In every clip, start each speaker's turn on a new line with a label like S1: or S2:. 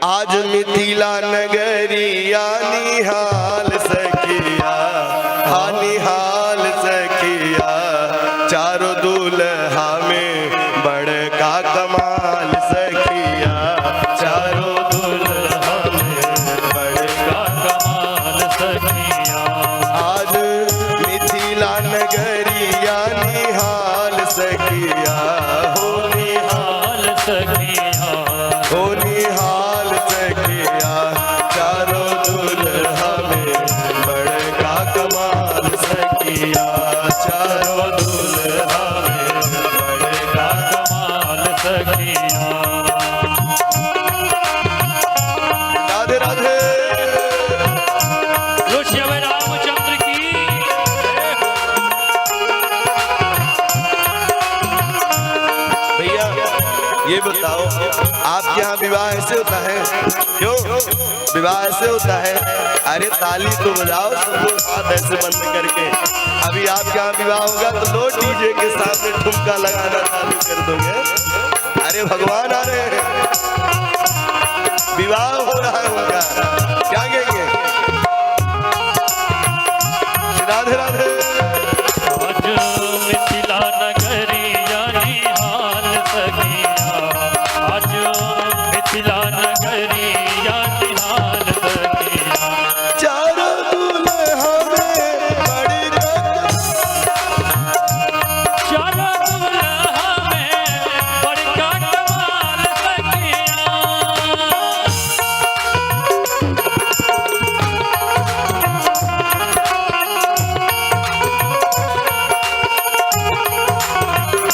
S1: आज मिथिला नगरिया निहाल सखिया, हाँ निहाल सखिया, चारों दूल्हा में बड़का कमाल सखिया, चारों दूल्हा में बड़का कमाल सखिया। आज मिथिला नगरिया निहाल सखिया, हो निहाल सखिया, हो निहाल सखिया, चारों दूल्हा में बड़का कमाल सखिया, चारों दूल्हा में बड़का कमाल सखिया। राधे राधे रामचंद्र की। भैया ये बताओ, आपके यहाँ विवाह ऐसे होता है? क्यों विवाह ऐसे होता है? अरे ताली तो बजाओ सब लोग हाथ ऐसे बंद करके। अभी आपके यहाँ विवाह होगा तो लो डीजे के सामने ठुमका लगाना चालू कर दोगे। अरे भगवान आ रहे हैं, विवाह हो रहा है उनका, क्या कहेंगे? राधे राधे।
S2: मिथिला नगरिया निहाल सखिया, आज मिथिला नगरिया निहाल सखिया,
S1: चारों दूल्हा में बड़का,
S2: चारों दूल्हा में बड़का कमाल सखिया।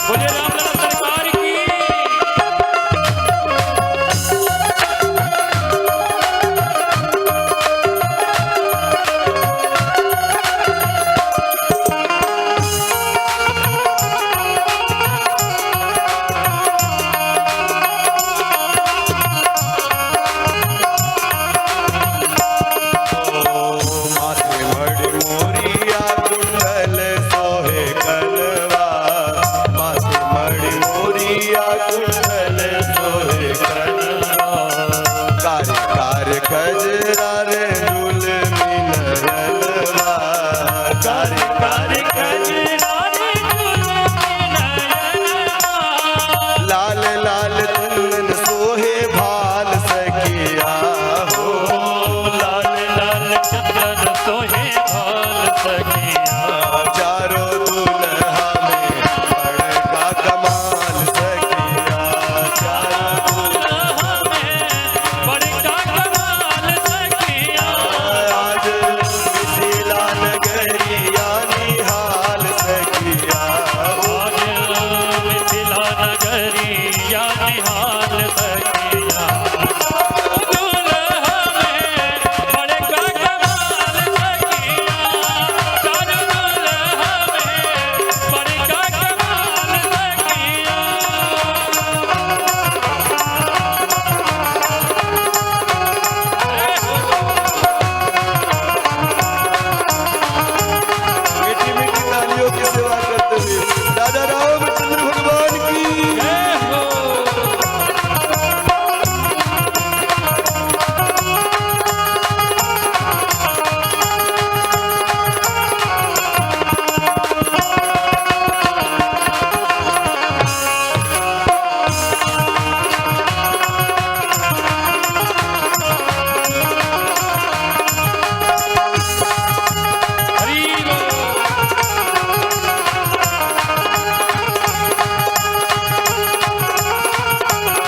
S2: बोले रामलला सरकार की।
S1: माथे मणि मोरिया कुंडल सोहे कनवा, माथे मणि मोरिया कुंडल सोहे कनवा, कार कार खजरा रे झूलमी नयनवा, कार कार
S2: खजरा रे झूलमी नयनवा,
S1: लाल लाल चंदन सोहे भाल सखिया, हो
S2: लाल लाल चंदन सोहे भाल सखिया,
S1: चारों दूल्हा में बड़का कमाल सखिया, चारों
S2: दूल्हा में बड़का कमाल सखिया।
S1: आज मिथिला नगरिया निहाल सखिया,
S2: आज मिथिला नगरिया निहाल सखिया, दूल्हा में बड़का कमाल सखिया, चारों दूल्हा में बड़का कमाल सखिया।
S1: मीठी मीठी तालियों की सेवा करते हुए राजा रामचंद्र भगवान की।
S2: जय हो। हरि बोल।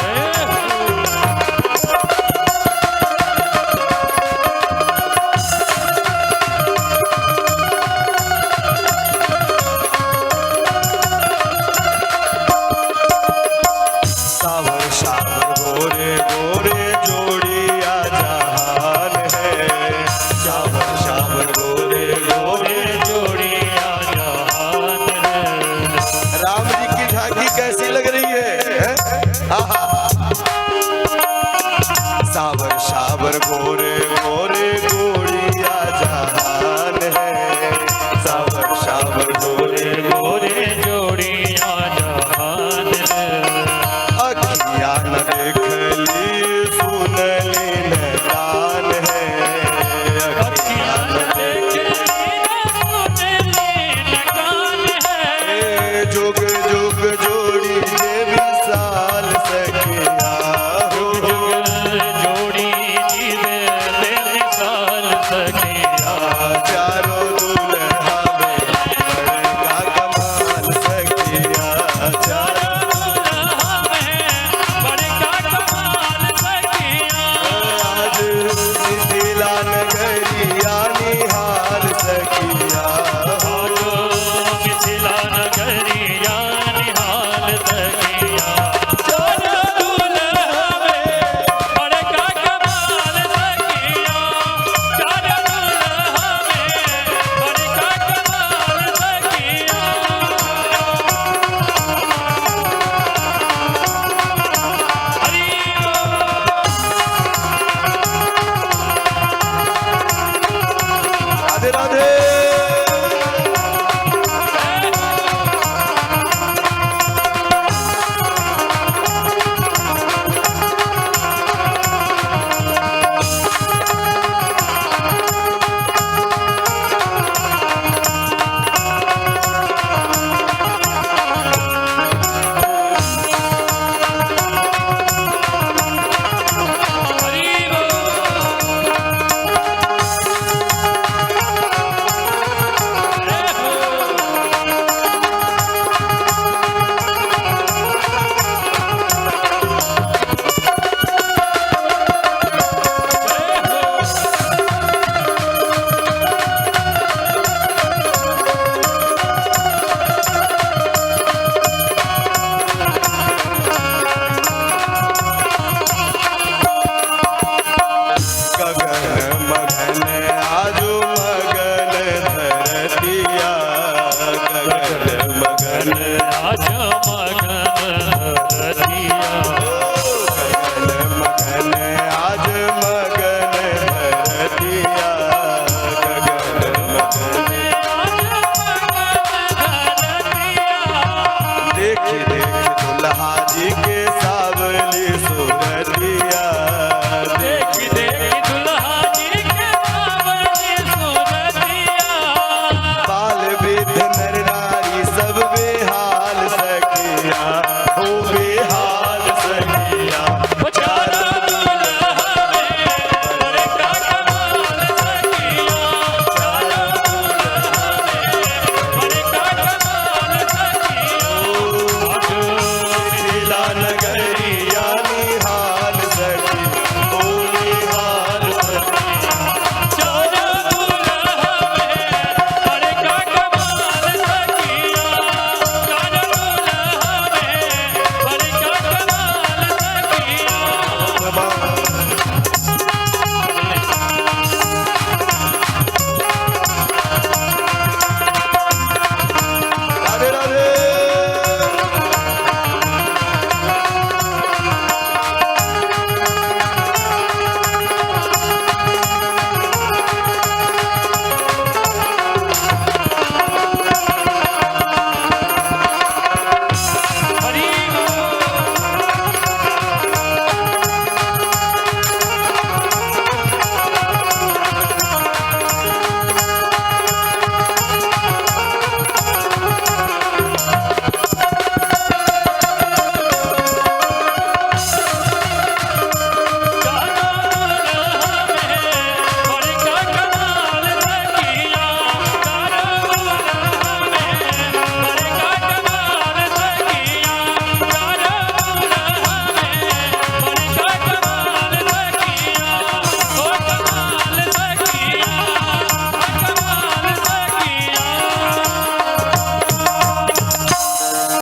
S2: जय हो।
S1: सावर सावर गोरे गोरे जोड़िया जहान है, सावर सावर गोरे गोरे।
S2: जोड़िया जहान रे।
S1: राम जी की झांकी कैसी लग रही है? आहा। सावर